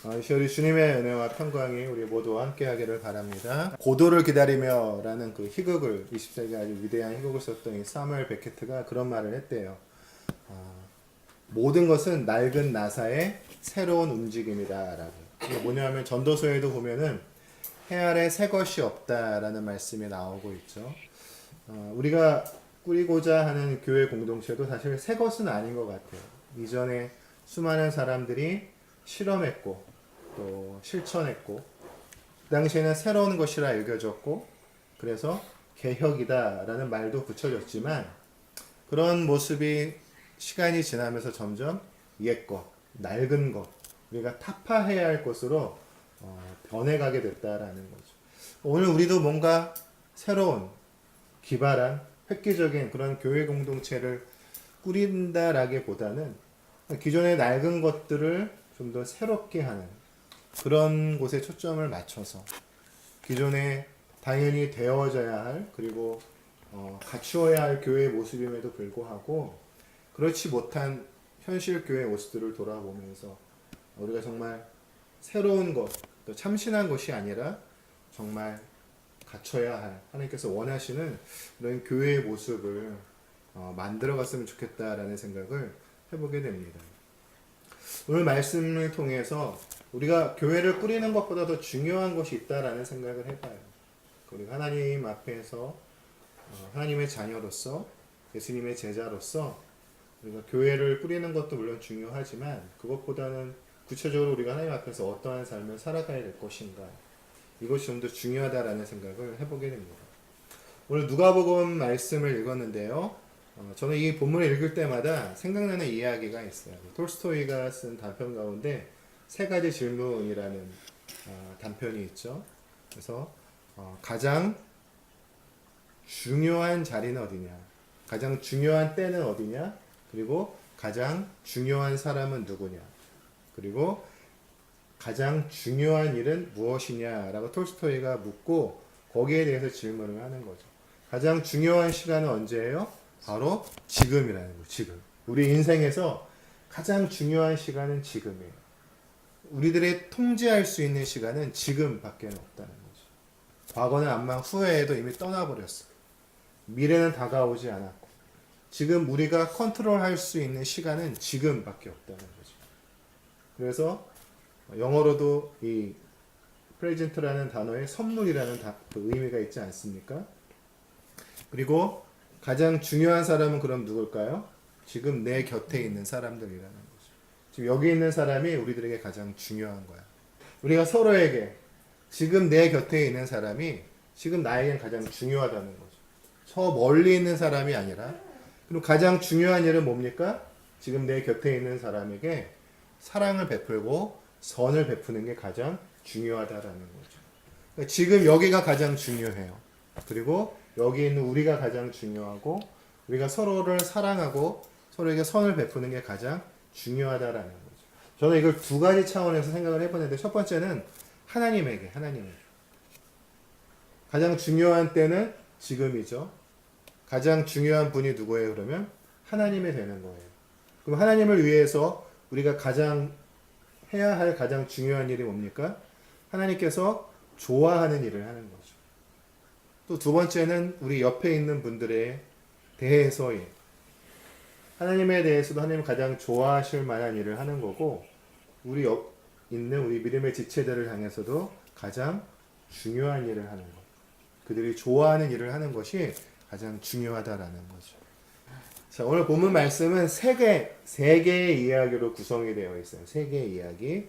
우리 주님의 은혜와 평강이 우리 모두와 함께하기를 바랍니다. 고도를 기다리며 라는 그 희극을 20세기 아주 위대한 희극을 썼던 이 사무엘 베케트가 그런 말을 했대요. 모든 것은 낡은 나사의 새로운 움직임이다 라고. 이게 뭐냐면 전도서에도 보면은 해 아래 새 것이 없다라는 말씀이 나오고 있죠. 우리가 꾸리고자 하는 교회 공동체도 사실 새 것은 아닌 것 같아요. 이전에 수많은 사람들이 실험했고 또 실천했고 그 당시에는 새로운 것이라 여겨졌고 그래서 개혁이다라는 말도 붙여졌지만 그런 모습이 시간이 지나면서 점점 옛것, 낡은 것, 우리가 타파해야 할 것으로 변해가게 됐다라는 거죠. 오늘 우리도 뭔가 새로운 기발한 획기적인 그런 교회 공동체를 꾸린다라기보다는 기존의 낡은 것들을 좀 더 새롭게 하는 그런 곳에 초점을 맞춰서 기존에 당연히 되어져야 할 그리고 갖추어야 할 교회의 모습임에도 불구하고 그렇지 못한 현실 교회의 모습들을 돌아보면서 우리가 정말 새로운 것, 또 참신한 것이 아니라 정말 갖춰야 할 하나님께서 원하시는 그런 교회의 모습을 만들어 갔으면 좋겠다라는 생각을 해보게 됩니다. 오늘 말씀을 통해서 우리가 교회를 꾸리는 것보다 더 중요한 것이 있다라는 생각을 해봐요. 우리가 하나님 앞에서 하나님의 자녀로서 예수님의 제자로서 우리가 교회를 꾸리는 것도 물론 중요하지만 그것보다는 구체적으로 우리가 하나님 앞에서 어떠한 삶을 살아가야 될 것인가 이것이 좀 더 중요하다라는 생각을 해보게 됩니다. 오늘 누가복음 말씀을 읽었는데요. 저는 이 본문을 읽을 때마다 생각나는 이야기가 있어요. 톨스토이가 쓴 단편 가운데 세 가지 질문이라는 단편이 있죠. 그래서 가장 중요한 자리는 어디냐? 가장 중요한 때는 어디냐? 그리고 가장 중요한 사람은 누구냐? 그리고 가장 중요한 일은 무엇이냐라고 톨스토이가 묻고 거기에 대해서 질문을 하는 거죠. 가장 중요한 시간은 언제예요? 바로 지금이라는 거예요. 지금. 우리 인생에서 가장 중요한 시간은 지금이에요. 우리들의 통제할 수 있는 시간은 지금밖에 없다는 거죠. 과거는 암만 후회해도 이미 떠나버렸어. 미래는 다가오지 않았고 지금 우리가 컨트롤할 수 있는 시간은 지금밖에 없다는 거죠. 그래서 영어로도 이 프레젠트라는 단어에 선물이라는 그 의미가 있지 않습니까? 그리고 가장 중요한 사람은 그럼 누굴까요? 지금 내 곁에 있는 사람들이라는 거죠. 지금 여기 있는 사람이 우리들에게 가장 중요한 거야. 우리가 서로에게 지금 내 곁에 있는 사람이 지금 나에겐 가장 중요하다는 거죠. 저 멀리 있는 사람이 아니라 그리고 가장 중요한 일은 뭡니까? 지금 내 곁에 있는 사람에게 사랑을 베풀고 선을 베푸는 게 가장 중요하다라는 거죠. 그러니까 지금 여기가 가장 중요해요. 그리고 여기 있는 우리가 가장 중요하고 우리가 서로를 사랑하고 서로에게 선을 베푸는 게 가장 중요하다라는 거죠. 저는 이걸 두 가지 차원에서 생각을 해봤는데 첫 번째는 하나님에게 가장 중요한 때는 지금이죠. 가장 중요한 분이 누구예요? 그러면 하나님이 되는 거예요. 그럼 하나님을 위해서 우리가 가장 해야 할 가장 중요한 일이 뭡니까? 하나님께서 좋아하는 일을 하는 거죠. 또 두 번째는 우리 옆에 있는 분들에 대해서의 하나님에 대해서도 하나님 가장 좋아하실 만한 일을 하는 거고 우리 옆 있는 우리 믿음의 지체들을 향해서도 가장 중요한 일을 하는 것. 그들이 좋아하는 일을 하는 것이 가장 중요하다라는 거죠. 자, 오늘 본문 말씀은 세 개의 이야기로 구성이 되어 있어요. 세 개의 이야기.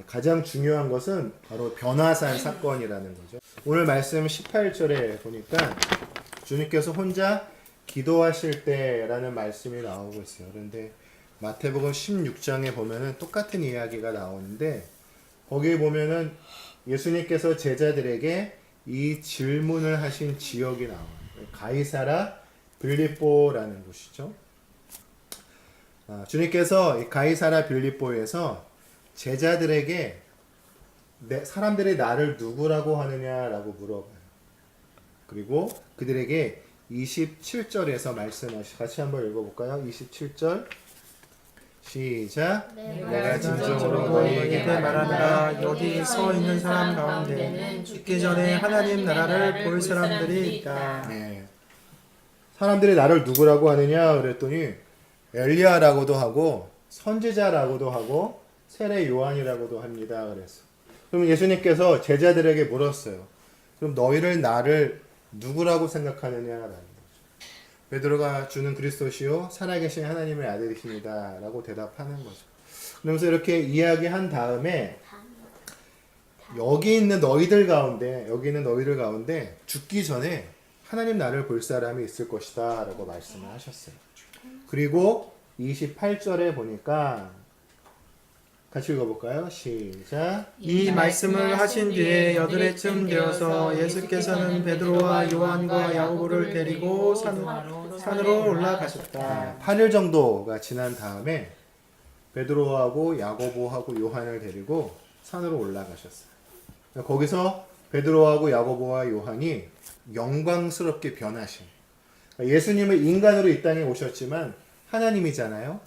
가장 중요한 것은 바로 변화산 사건이라는 거죠. 오늘 말씀 18절에 보니까 주님께서 혼자 기도하실 때라는 말씀이 나오고 있어요. 그런데 마태복음 16장에 보면은 똑같은 이야기가 나오는데 거기에 보면은 예수님께서 제자들에게 이 질문을 하신 지역이 나와요. 가이사라 빌립보라는 곳이죠. 주님께서 이 가이사라 빌립보에서 제자들에게 사람들이 나를 누구라고 하느냐라고 물어봐요. 그리고 그들에게 27절에서 말씀하시 같이 한번 읽어볼까요? 27절 시작. 내가 진정으로 너희에게 말하노라. 여기 서 있는 사람 가운데는 죽기 전에 하나님 나라를 볼 사람들이 있다. 네. 사람들이 나를 누구라고 하느냐 그랬더니 엘리야라고도 하고 선지자라고도 하고 세례 요한이라고도 합니다. 그랬어. 그럼 예수님께서 제자들에게 물었어요. 그럼 너희를 나를 누구라고 생각하느냐라는 거죠. 베드로가 주는 그리스도시요 살아계신 하나님의 아들이십니다라고 대답하는 거죠. 그러면서 이렇게 이야기한 다음에 여기 있는 너희들 가운데 죽기 전에 하나님 나를 볼 사람이 있을 것이다 라고 말씀을 하셨어요. 그리고 28절에 보니까 같이 읽어볼까요? 시작. 이 말씀을 하신 뒤에 여드레쯤 되어서 예수께서는 베드로와 요한과 야고보를 데리고 산으로 올라가셨다. 8일 정도가 지난 다음에 베드로하고 야고보하고 요한을 데리고 산으로 올라가셨어요. 거기서 베드로하고 야고보와 요한이 영광스럽게 변하신, 예수님은 인간으로 이 땅에 오셨지만 하나님이잖아요.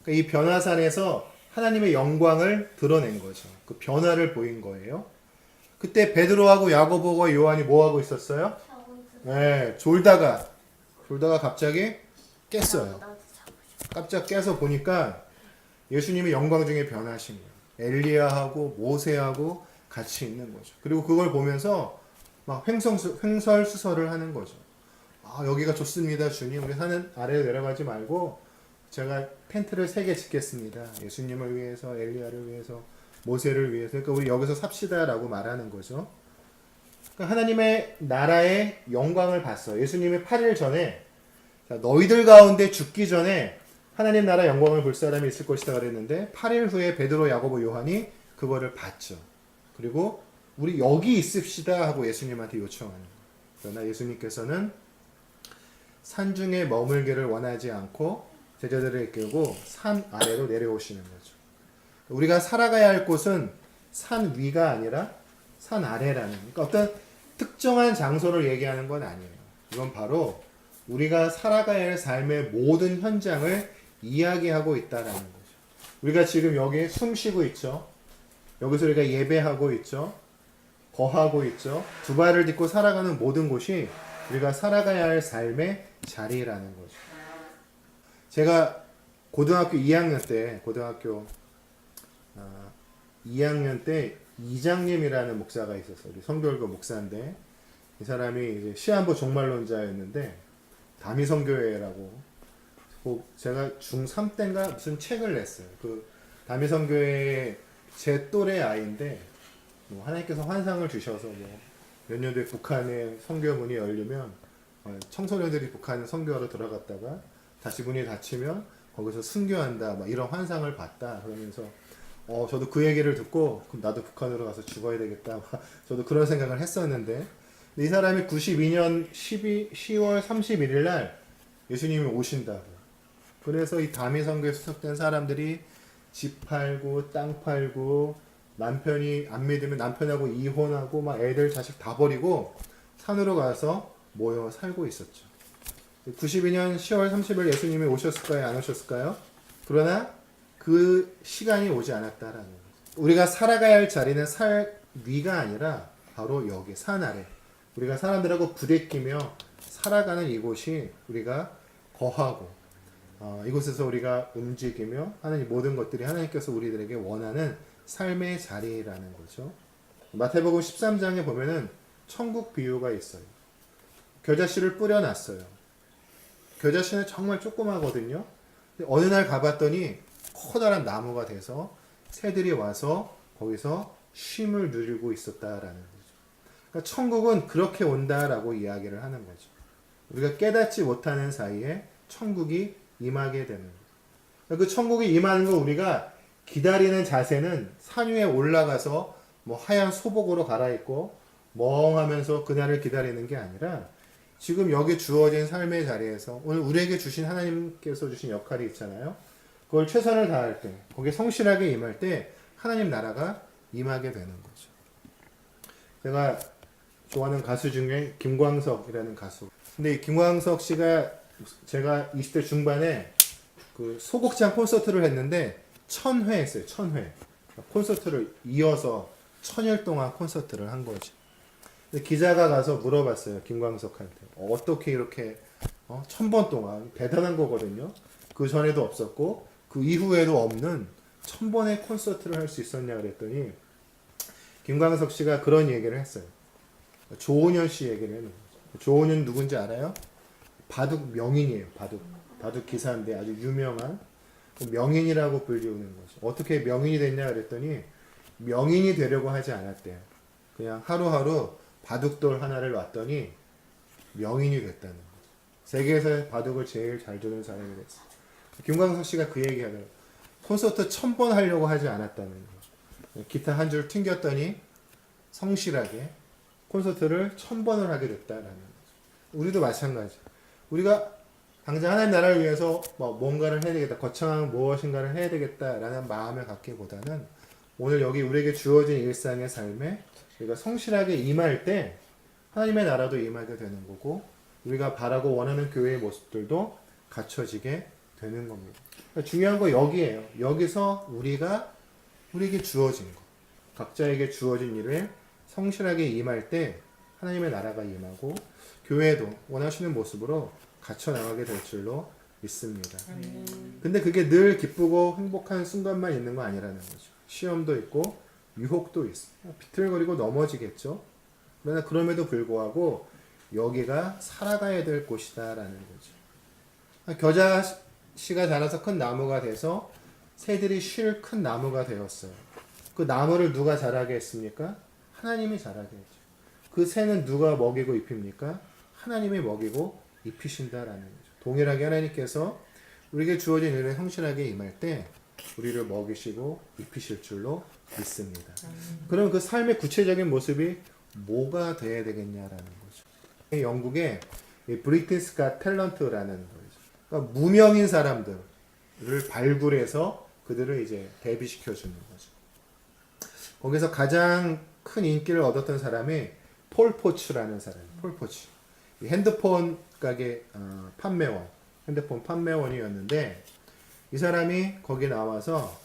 이 변화산에서 하나님의 영광을 드러낸 거죠. 그 변화를 보인 거예요. 그때 베드로하고 야고보와 요한이 뭐 하고 있었어요? 네, 졸다가 갑자기 깼어요. 깜짝 깨서 보니까 예수님의 영광 중에 변하신 거예요. 엘리야하고 모세하고 같이 있는 거죠. 그리고 그걸 보면서 막 횡설수설을 하는 거죠. 아, 여기가 좋습니다, 주님. 우리 산은 아래로 내려가지 말고 제가 텐트를 3개 짓겠습니다. 예수님을 위해서, 엘리야를 위해서, 모세를 위해서. 그러니까 우리 여기서 삽시다라고 말하는 거죠. 그러니까 하나님의 나라의 영광을 봤어. 예수님이 8일 전에 너희들 가운데 죽기 전에 하나님 나라 영광을 볼 사람이 있을 것이다 그랬는데 8일 후에 베드로, 야고보, 요한이 그거를 봤죠. 그리고 우리 여기 있읍시다 하고 예수님한테 요청하는 거예요. 그러나 예수님께서는 산중에 머물기를 원하지 않고 제자들을 이끌고 산 아래로 내려오시는 거죠. 우리가 살아가야 할 곳은 산 위가 아니라 산 아래라는, 그러니까 어떤 특정한 장소를 얘기하는 건 아니에요. 이건 바로 우리가 살아가야 할 삶의 모든 현장을 이야기하고 있다라는 거죠. 우리가 지금 여기 숨 쉬고 있죠. 여기서 우리가 예배하고 있죠. 거하고 있죠. 두 발을 딛고 살아가는 모든 곳이 우리가 살아가야 할 삶의 자리라는 거죠. 제가 고등학교 2학년 때 이장님이라는 목사가 있었어요. 우리 성결교 목사인데 이 사람이 이제 시한부 종말론자였는데 다미성교회라고, 제가 중3 때인가 무슨 책을 냈어요. 그 다미성교회 제 또래 아이인데 뭐 하나님께서 환상을 주셔서 뭐 몇 년 뒤에 북한에 선교문이 열리면 청소년들이 북한 선교하러 들어갔다가 다시 문이 닫히면 거기서 순교한다, 막 이런 환상을 봤다. 그러면서 저도 그 얘기를 듣고 그럼 나도 북한으로 가서 죽어야 되겠다. 저도 그런 생각을 했었는데 이 사람이 92년 10월 31일 날 예수님이 오신다고. 그래서 이 다미성교에 수석된 사람들이 집 팔고 땅 팔고 남편이 안 믿으면 남편하고 이혼하고 막 애들 자식 다 버리고 산으로 가서 모여 살고 있었죠. 92년 10월 30일 예수님이 오셨을까요? 안 오셨을까요? 그러나 그 시간이 오지 않았다라는 거죠. 우리가 살아가야 할 자리는 살 위가 아니라 바로 여기 산 아래, 우리가 사람들하고 부대끼며 살아가는 이곳이 우리가 거하고 이곳에서 우리가 움직이며 하는 이 모든 것들이 하나님께서 우리들에게 원하는 삶의 자리라는 거죠. 마태복음 13장에 보면은 천국 비유가 있어요. 겨자씨를 뿌려놨어요. 겨자씨는 정말 조그마거든요. 근데 어느 날 가봤더니 커다란 나무가 돼서 새들이 와서 거기서 쉼을 누리고 있었다라는 거죠. 그러니까 천국은 그렇게 온다라고 이야기를 하는 거죠. 우리가 깨닫지 못하는 사이에 천국이 임하게 되는 거죠. 그러니까 그 천국이 임하는 거 우리가 기다리는 자세는 산 위에 올라가서 뭐 하얀 소복으로 갈아입고 멍하면서 그날을 기다리는 게 아니라 지금 여기 주어진 삶의 자리에서 오늘 우리에게 주신 하나님께서 주신 역할이 있잖아요. 그걸 최선을 다할 때, 거기에 성실하게 임할 때 하나님 나라가 임하게 되는 거죠. 제가 좋아하는 가수 중에 김광석이라는 가수. 근데 이 김광석 씨가 제가 20대 중반에 그 소극장 콘서트를 했는데 1000회 했어요. 1000회. 콘서트를 이어서 1000일 동안 콘서트를 한 거지. 근데 기자가 가서 물어봤어요. 김광석한테. 어떻게 이렇게 1000번 동안 대단한 거거든요. 그 전에도 없었고 그 이후에도 없는 1000번의 콘서트를 할 수 있었냐 그랬더니 김광석 씨가 그런 얘기를 했어요. 조은현 씨 얘기를 했는 거죠. 조은현 누군지 알아요? 바둑 명인이에요. 바둑 기사인데 아주 유명한 명인이라고 불리우는 거죠. 어떻게 명인이 됐냐 그랬더니 명인이 되려고 하지 않았대요. 그냥 하루하루 바둑돌 하나를 놨더니 명인이 됐다는 거죠. 세계에서 바둑을 제일 잘 두는 사람이 됐어요. 김광석 씨가 그 얘기하더라고요. 콘서트 1000번 하려고 하지 않았다는 거죠. 기타 한 줄 튕겼더니 성실하게 콘서트를 1000번을 하게 됐다라는 거죠. 우리도 마찬가지. 우리가 당장 하나님 나라를 위해서 뭔가를 해야 되겠다, 거창한 무엇인가를 해야 되겠다라는 마음을 갖기보다는 오늘 여기 우리에게 주어진 일상의 삶에 우리가 성실하게 임할 때 하나님의 나라도 임하게 되는 거고 우리가 바라고 원하는 교회의 모습들도 갖춰지게 되는 겁니다. 그러니까 중요한 거 여기에요. 여기서 우리에게 주어진 거, 각자에게 주어진 일을 성실하게 임할 때 하나님의 나라가 임하고 교회도 원하시는 모습으로 갖춰 나가게 될 줄로 믿습니다. 근데 그게 늘 기쁘고 행복한 순간만 있는 거 아니라는 거죠. 시험도 있고 유혹도 있어. 비틀거리고 넘어지겠죠. 그러나 그럼에도 불구하고 여기가 살아가야 될 곳이다라는 거죠. 겨자씨가 자라서 큰 나무가 돼서 새들이 쉴 큰 나무가 되었어요. 그 나무를 누가 자라게 했습니까? 하나님이 자라게 했죠. 그 새는 누가 먹이고 입힙니까? 하나님이 먹이고 입히신다라는 거죠. 동일하게 하나님께서 우리에게 주어진 일에 성실하게 임할 때 우리를 먹이시고 입히실 줄로 믿습니다. 그럼 그 삶의 구체적인 모습이 뭐가 돼야 되겠냐라는 거죠. 영국의 브리티스 갓 탤런트라는 거죠. 그러니까 무명인 사람들을 발굴해서 그들을 이제 데뷔시켜 주는 거죠. 거기서 가장 큰 인기를 얻었던 사람이 폴 포츠라는 사람이에요. 폴 포츠. 핸드폰 가게 핸드폰 판매원이었는데 이 사람이 거기 나와서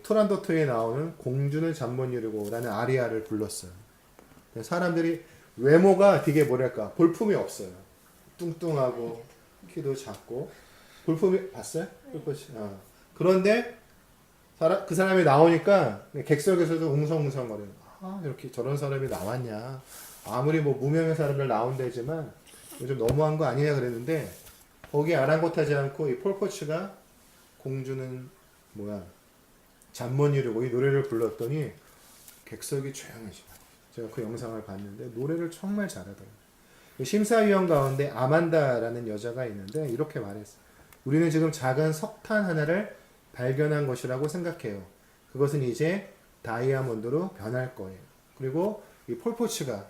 투란도트에 나오는 공주는 잠 못 이루고라는 아리아를 불렀어요. 사람들이 외모가 되게 뭐랄까 볼품이 없어요. 뚱뚱하고 키도 작고 볼품이 봤어요? 그런데 그 사람이 나오니까 객석에서도 웅성웅성거려요. 이렇게 저런 사람이 나왔냐. 아무리 뭐 무명의 사람들 나온다지만 좀 너무한 거 아니냐 그랬는데 거기에 아랑곳하지 않고 이 폴포츠가 공주는 잠 못 이루고 이 노래를 불렀더니 객석이 조용해지고 제가 그 영상을 봤는데 노래를 정말 잘하더라고요. 심사위원 가운데 아만다라는 여자가 있는데 이렇게 말했어요. 우리는 지금 작은 석탄 하나를 발견한 것이라고 생각해요. 그것은 이제 다이아몬드로 변할 거예요. 그리고 이 폴포츠가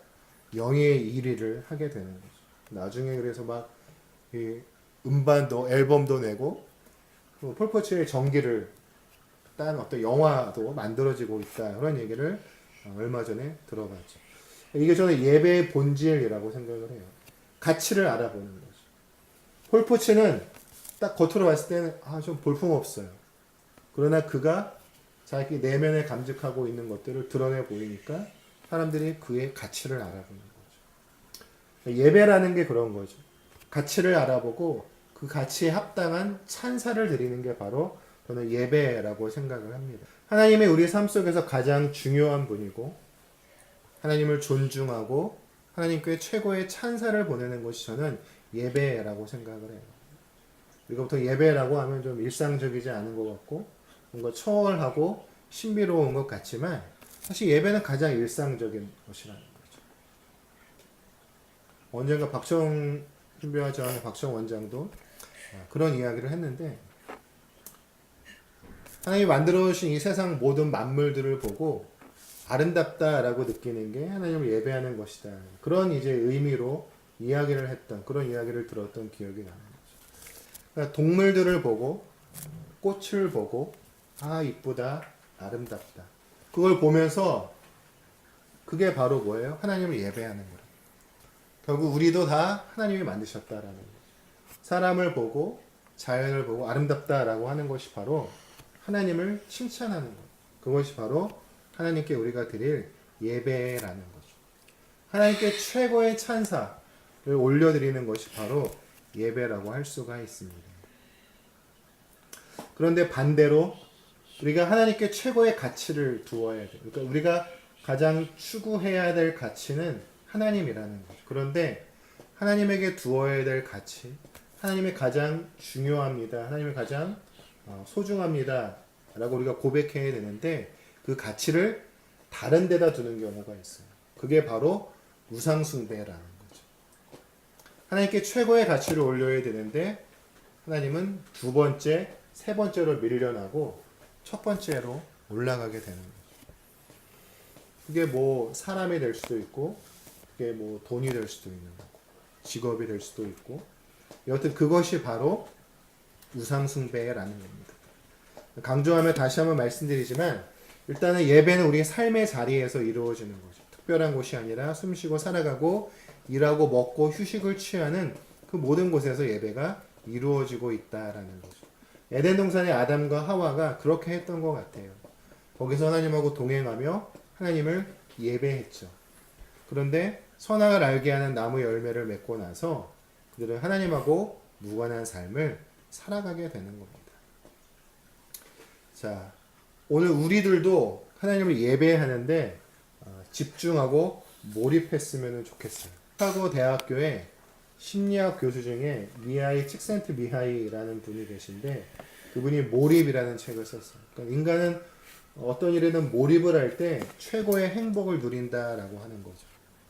영예의 1위를 하게 되는 거죠. 나중에 그래서 막 음반도 앨범도 내고 폴포츠의 전기를 딴 어떤 영화도 만들어지고 있다. 그런 얘기를 얼마 전에 들어봤죠. 이게 저는 예배의 본질이라고 생각을 해요. 가치를 알아보는 거죠. 폴포츠는 딱 겉으로 봤을 때는 좀 볼품없어요. 그러나 그가 자기 내면에 감직하고 있는 것들을 드러내 보이니까 사람들이 그의 가치를 알아보는 거죠. 예배라는 게 그런 거죠. 가치를 알아보고 그 가치에 합당한 찬사를 드리는 게 바로 저는 예배라고 생각을 합니다. 하나님의 우리 삶 속에서 가장 중요한 분이고 하나님을 존중하고 하나님께 최고의 찬사를 보내는 것이 저는 예배라고 생각을 해요. 우리가 보통 예배라고 하면 좀 일상적이지 않은 것 같고 뭔가 초월하고 신비로운 것 같지만 사실 예배는 가장 일상적인 것이라는 거죠. 언젠가 박정 준비하지 않은 박정 원장도 그런 이야기를 했는데 하나님이 만들어 주신 이 세상 모든 만물들을 보고 아름답다라고 느끼는 게 하나님을 예배하는 것이다. 그런 이제 의미로 이야기를 했던 그런 이야기를 들었던 기억이 나는 거죠. 그러니까 동물들을 보고 꽃을 보고 이쁘다, 아름답다. 그걸 보면서 그게 바로 뭐예요? 하나님을 예배하는 거예요. 결국 우리도 다 하나님이 만드셨다라는 거죠. 사람을 보고 자연을 보고 아름답다라고 하는 것이 바로 하나님을 칭찬하는 것. 그것이 바로 하나님께 우리가 드릴 예배라는 거죠. 하나님께 최고의 찬사를 올려드리는 것이 바로 예배라고 할 수가 있습니다. 그런데 반대로 우리가 하나님께 최고의 가치를 두어야 돼요. 그러니까 우리가 가장 추구해야 될 가치는 하나님이라는 거죠. 그런데 하나님에게 두어야 될 가치, 하나님이 가장 중요합니다. 하나님이 가장 소중합니다. 라고 우리가 고백해야 되는데 그 가치를 다른 데다 두는 경우가 있어요. 그게 바로 우상숭배라는 거죠. 하나님께 최고의 가치를 올려야 되는데 하나님은 두 번째, 세 번째로 밀려나고 첫 번째로 올라가게 되는 거죠. 그게 뭐 사람이 될 수도 있고 그게 뭐 돈이 될 수도 있는 거고 직업이 될 수도 있고 여튼 그것이 바로 우상숭배라는 겁니다. 강조하며 다시 한번 말씀드리지만 일단은 예배는 우리의 삶의 자리에서 이루어지는 거죠. 특별한 곳이 아니라 숨쉬고 살아가고 일하고 먹고 휴식을 취하는 그 모든 곳에서 예배가 이루어지고 있다라는 거죠. 에덴 동산의 아담과 하와가 그렇게 했던 것 같아요. 거기서 하나님하고 동행하며 하나님을 예배했죠. 그런데 선악을 알게 하는 나무 열매를 맺고 나서 그들은 하나님하고 무관한 삶을 살아가게 되는 겁니다. 자, 오늘 우리들도 하나님을 예배하는데 집중하고 몰입했으면 좋겠어요. 시카고 대학교에 심리학 교수 중에 미하이 칙센트 미하이라는 분이 계신데 그분이 몰입이라는 책을 썼어요. 그러니까 인간은 어떤 일에는 몰입을 할 때 최고의 행복을 누린다라고 하는 거죠.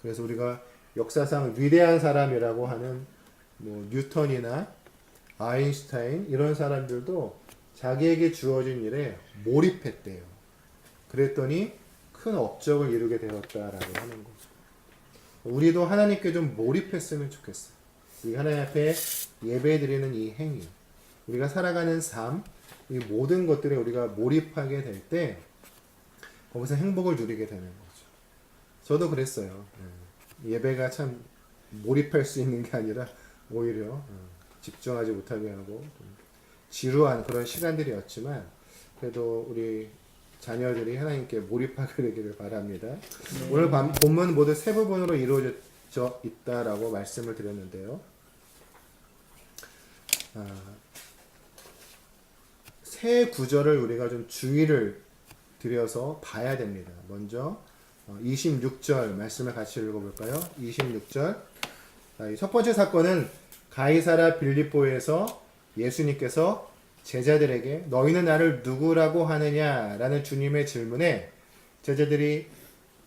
그래서 우리가 역사상 위대한 사람이라고 하는 뭐 뉴턴이나 아인슈타인 이런 사람들도 자기에게 주어진 일에 몰입했대요. 그랬더니 큰 업적을 이루게 되었다라고 하는 거죠. 우리도 하나님께 좀 몰입했으면 좋겠어요. 우리 하나님 앞에 예배드리는 이 행위, 우리가 살아가는 삶, 이 모든 것들에 우리가 몰입하게 될 때 거기서 행복을 누리게 되는 거죠. 저도 그랬어요. 예배가 참 몰입할 수 있는 게 아니라 오히려 집중하지 못하게 하고 지루한 그런 시간들이었지만 그래도 우리 자녀들이 하나님께 몰입하게 되기를 바랍니다. 오늘 본문 모두 세 부분으로 이루어져 있다라고 말씀을 드렸는데요. 세 구절을 우리가 좀 주의를 들여서 봐야 됩니다. 먼저 26절 말씀을 같이 읽어볼까요? 26절. 첫 번째 사건은 가이사랴 빌립보에서 예수님께서 제자들에게 너희는 나를 누구라고 하느냐라는 주님의 질문에 제자들이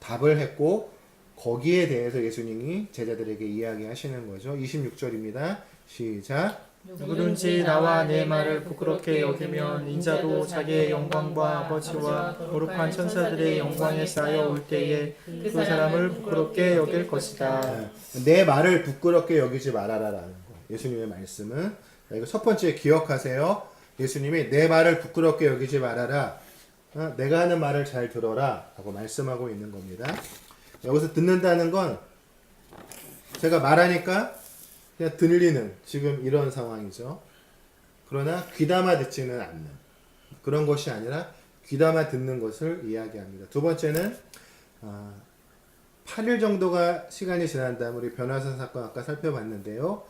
답을 했고 거기에 대해서 예수님이 제자들에게 이야기하시는 거죠. 26절입니다. 시작. 누구든지 나와 내 말을 부끄럽게 여기면 인자도 자기의 영광과 아버지와 거룩한 천사들의 영광에 쌓여 올 때에 그 사람을 부끄럽게 여길 것이다. 내 말을 부끄럽게 여기지 말아라라는 거. 예수님의 말씀은 이거 첫 번째 기억하세요. 예수님이 내 말을 부끄럽게 여기지 말아라. 내가 하는 말을 잘 들어라 라고 말씀하고 있는 겁니다. 여기서 듣는다는 건 제가 말하니까 그냥 들리는 지금 이런 상황이죠. 그러나 귀담아 듣지는 않는 그런 것이 아니라 귀담아 듣는 것을 이야기합니다. 두 번째는 8일 정도가 시간이 지난 다음 우리 변화산 사건 아까 살펴봤는데요.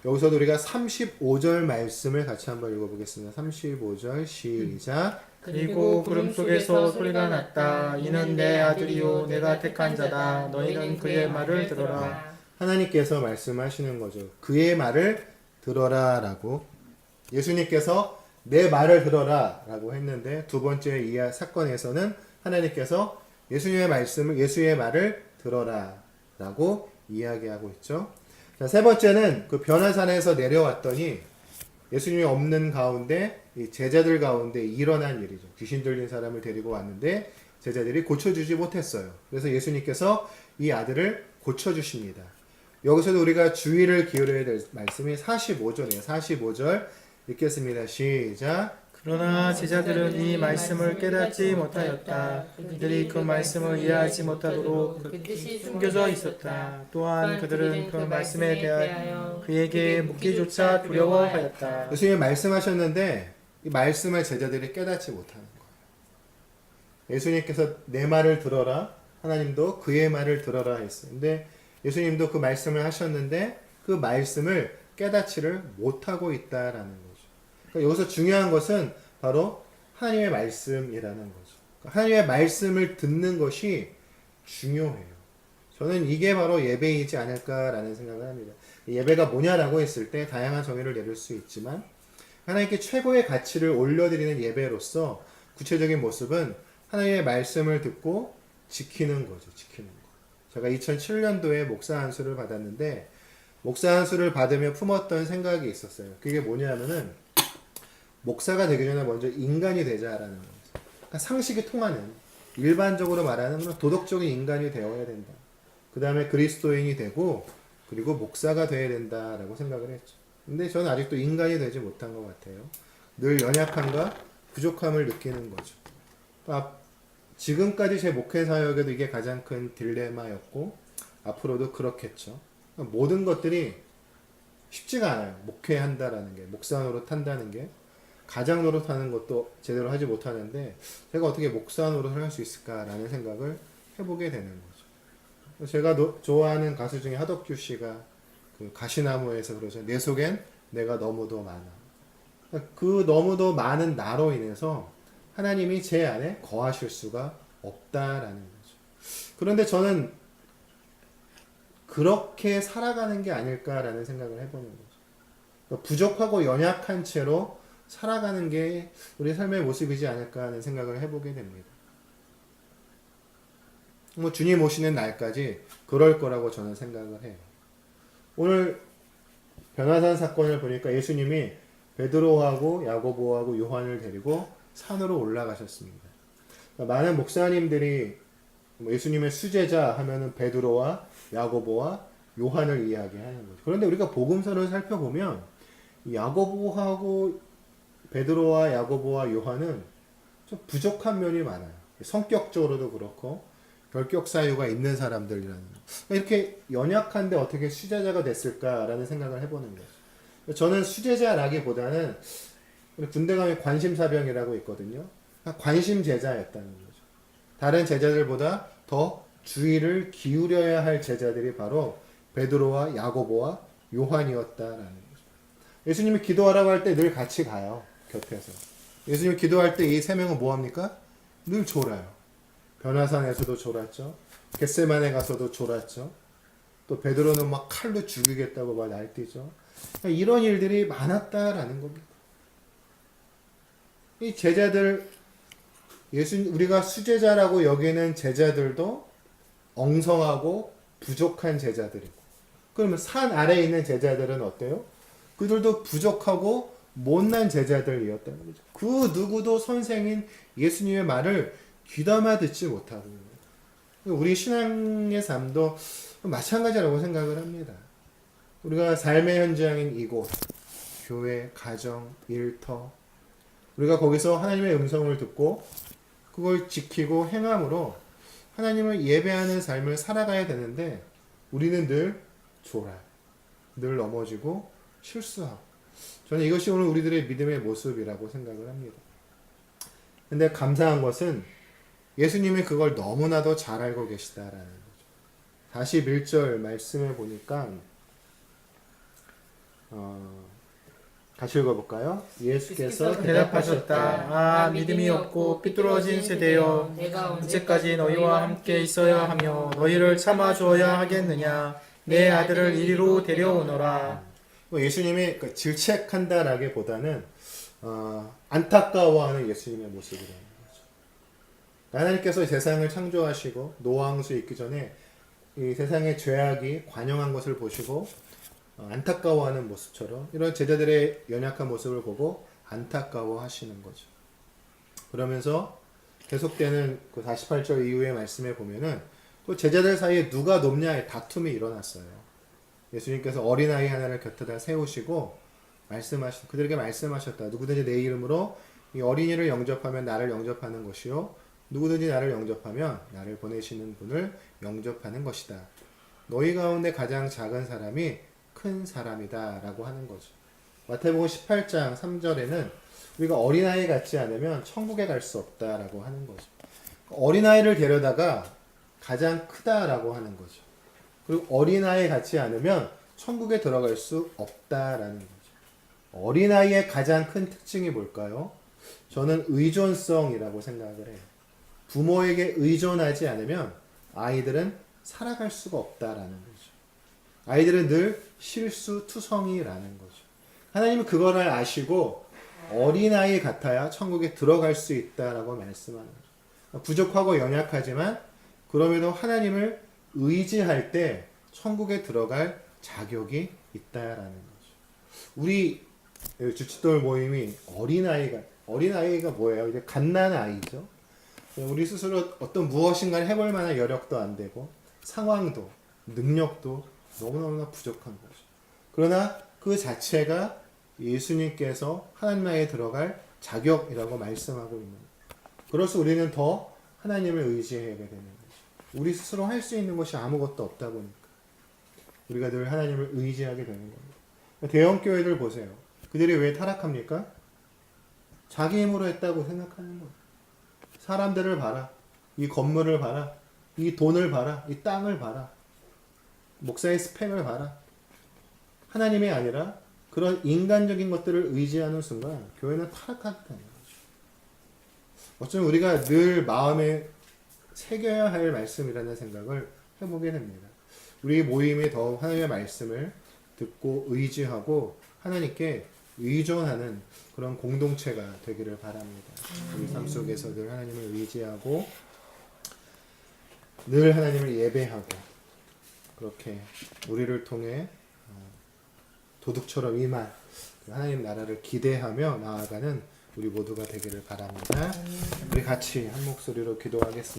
여기서도 우리가 35절 말씀을 같이 한번 읽어보겠습니다. 35절 시작. 그리고 구름 속에서 소리가 났다. 이는 내 아들이요 내가 택한 자다. 너희는 그의 말을 들어라. 하나님께서 말씀하시는 거죠. 그의 말을 들어라 라고. 예수님께서 내 말을 들어라 라고 했는데 두 번째 이 사건에서는 하나님께서 예수님의 말씀을 예수의 말을 들어라 라고 이야기하고 있죠. 자, 세 번째는 그 변화산에서 내려왔더니 예수님이 없는 가운데 이 제자들 가운데 일어난 일이죠. 귀신 들린 사람을 데리고 왔는데 제자들이 고쳐주지 못했어요. 그래서 예수님께서 이 아들을 고쳐주십니다. 여기서도 우리가 주의를 기울여야 될 말씀이 45절이에요. 45절 읽겠습니다. 시작. 그러나 제자들은 이 말씀을 깨닫지 못하였다. 그들이 그 말씀을 이해하지 못하도록 그 뜻이 숨겨져 있었다. 또한 그들은 그 말씀에 대하여 그에게 묻기조차 두려워하였다. 예수님이 말씀하셨는데 이 말씀을 제자들이 깨닫지 못하는 거예요. 예수님께서 내 말을 들어라. 하나님도 그의 말을 들어라 했어요. 근데 예수님도 그 말씀을 하셨는데 그 말씀을 깨닫지를 못하고 있다라는 거죠. 그러니까 여기서 중요한 것은 바로 하나님의 말씀이라는 거죠. 그러니까 하나님의 말씀을 듣는 것이 중요해요. 저는 이게 바로 예배이지 않을까라는 생각을 합니다. 예배가 뭐냐라고 했을 때 다양한 정의를 내릴 수 있지만 하나님께 최고의 가치를 올려드리는 예배로서 구체적인 모습은 하나님의 말씀을 듣고 지키는 거죠. 지키는 거. 제가 2007년도에 목사 안수를 받았는데 목사 안수를 받으며 품었던 생각이 있었어요. 그게 뭐냐면은 목사가 되기 전에 먼저 인간이 되자라는 거죠. 그러니까 상식이 통하는 일반적으로 말하는 그런 도덕적인 인간이 되어야 된다. 그 다음에 그리스도인이 되고 그리고 목사가 되어야 된다라고 생각을 했죠. 근데 저는 아직도 인간이 되지 못한 것 같아요. 늘 연약함과 부족함을 느끼는 거죠. 지금까지 제 목회 사역에도 이게 가장 큰 딜레마였고 앞으로도 그렇겠죠. 모든 것들이 쉽지가 않아요. 목회한다라는 게, 목사 노릇한다는 게, 가장 노릇하는 것도 제대로 하지 못하는데 제가 어떻게 목사 노릇을 할 수 있을까라는 생각을 해보게 되는 거죠. 제가 좋아하는 가수 중에 하덕규 씨가 그 가시나무에서 그러죠. 내 속엔 내가 너무도 많아. 그 너무도 많은 나로 인해서 하나님이 제 안에 거하실 수가 없다라는 거죠. 그런데 저는 그렇게 살아가는 게 아닐까라는 생각을 해보는 거죠. 그러니까 부족하고 연약한 채로 살아가는 게 우리 삶의 모습이지 않을까 하는 생각을 해보게 됩니다. 뭐 주님 오시는 날까지 그럴 거라고 저는 생각을 해요. 오늘 변화산 사건을 보니까 예수님이 베드로하고 야고보하고 요한을 데리고 산으로 올라가셨습니다. 그러니까 많은 목사님들이 예수님의 수제자 하면은 베드로와 야고보와 요한을 이야기하는 거죠. 그런데 우리가 복음서를 살펴보면 야고보하고 베드로와 야고보와 요한은 좀 부족한 면이 많아요. 성격적으로도 그렇고 결격 사유가 있는 사람들이라는 거. 이렇게 연약한데 어떻게 수제자가 됐을까라는 생각을 해보는 거죠. 저는 수제자라기보다는 군대 가면 관심사병이라고 있거든요. 관심 제자였다는 거죠. 다른 제자들보다 더 주의를 기울여야 할 제자들이 바로 베드로와 야고보와 요한이었다라는 거죠. 예수님이 기도하라고 할 때 늘 같이 가요. 곁에서. 예수님이 기도할 때 이 세 명은 뭐합니까? 늘 졸아요. 변화산에서도 졸았죠. 겟세마네 가서도 졸았죠. 또 베드로는 막 칼로 죽이겠다고 막 날뛰죠. 이런 일들이 많았다라는 겁니다. 이 제자들, 우리가 수제자라고 여기는 제자들도 엉성하고 부족한 제자들이고, 그러면 산 아래에 있는 제자들은 어때요? 그들도 부족하고 못난 제자들이었다는 거죠. 그 누구도 선생인 예수님의 말을 귀담아 듣지 못하고, 우리 신앙의 삶도 마찬가지라고 생각을 합니다. 우리가 삶의 현장인 이곳, 교회, 가정, 일터, 우리가 거기서 하나님의 음성을 듣고 그걸 지키고 행함으로 하나님을 예배하는 삶을 살아가야 되는데 우리는 늘 졸아요. 늘 넘어지고 실수하고. 저는 이것이 오늘 우리들의 믿음의 모습이라고 생각을 합니다. 근데 감사한 것은 예수님이 그걸 너무나도 잘 알고 계시다라는 거죠. 41절 말씀을 보니까 같이 읽어볼까요? 예수께서 대답하셨다. 믿음이 없고 삐뚤어진 세대여, 내가 언제까지 너희와 함께 있어야 하며 너희를 참아주어야 하겠느냐. 내 아들을 이리로 데려오너라. 예수님이 질책한다라기보다는 안타까워하는 예수님의 모습이라는 거죠. 하나님께서 세상을 창조하시고 노아왕수 있기 전에 이 세상의 죄악이 관영한 것을 보시고 안타까워하는 모습처럼 이런 제자들의 연약한 모습을 보고 안타까워하시는 거죠. 그러면서 계속되는 그 48절 이후의 말씀에 보면은 또 제자들 사이에 누가 높냐의 다툼이 일어났어요. 예수님께서 어린아이 하나를 곁에다 세우시고 그들에게 말씀하셨다. 누구든지 내 이름으로 이 어린이를 영접하면 나를 영접하는 것이요 누구든지 나를 영접하면 나를 보내시는 분을 영접하는 것이다. 너희 가운데 가장 작은 사람이 큰 사람이다 라고 하는 거죠. 마태복음 18장 3절에는 우리가 어린아이 같지 않으면 천국에 갈 수 없다라고 하는 거죠. 어린아이를 데려다가 가장 크다라고 하는 거죠. 그리고 어린아이 같지 않으면 천국에 들어갈 수 없다라는 거죠. 어린아이의 가장 큰 특징이 뭘까요? 저는 의존성이라고 생각을 해요. 부모에게 의존하지 않으면 아이들은 살아갈 수가 없다라는 거죠. 아이들은 늘 실수투성이라는 거죠. 하나님은 그거를 아시고 어린아이 같아야 천국에 들어갈 수 있다라고 말씀하는 거죠. 부족하고 연약하지만 그럼에도 하나님을 의지할 때 천국에 들어갈 자격이 있다라는 거죠. 우리 주치돌 모임이 어린아이가 뭐예요? 이제 갓난아이죠. 우리 스스로 어떤 무엇인가를 해볼 만한 여력도 안 되고 상황도 능력도 너무너무나 부족한 거죠. 그러나 그 자체가 예수님께서 하나님 나라에 들어갈 자격이라고 말씀하고 있는 거예요. 그래서 우리는 더 하나님을 의지하게 되는 거죠. 우리 스스로 할 수 있는 것이 아무것도 없다 보니까 우리가 늘 하나님을 의지하게 되는 겁니다. 대형 교회들 보세요. 그들이 왜 타락합니까? 자기 힘으로 했다고 생각하는 거예요. 사람들을 봐라. 이 건물을 봐라. 이 돈을 봐라. 이 땅을 봐라. 목사의 스펙을 봐라. 하나님이 아니라 그런 인간적인 것들을 의지하는 순간 교회는 타락하게 되는 거죠. 어쩌면 우리가 늘 마음에 새겨야 할 말씀이라는 생각을 해보게 됩니다. 우리 모임에 더 하나님의 말씀을 듣고 의지하고 하나님께 의존하는 그런 공동체가 되기를 바랍니다. 우리 삶 속에서 늘 하나님을 의지하고 늘 하나님을 예배하고 그렇게 우리를 통해 도둑처럼 임한 하나님 나라를 기대하며 나아가는 우리 모두가 되기를 바랍니다. 우리 같이 한 목소리로 기도하겠습니다.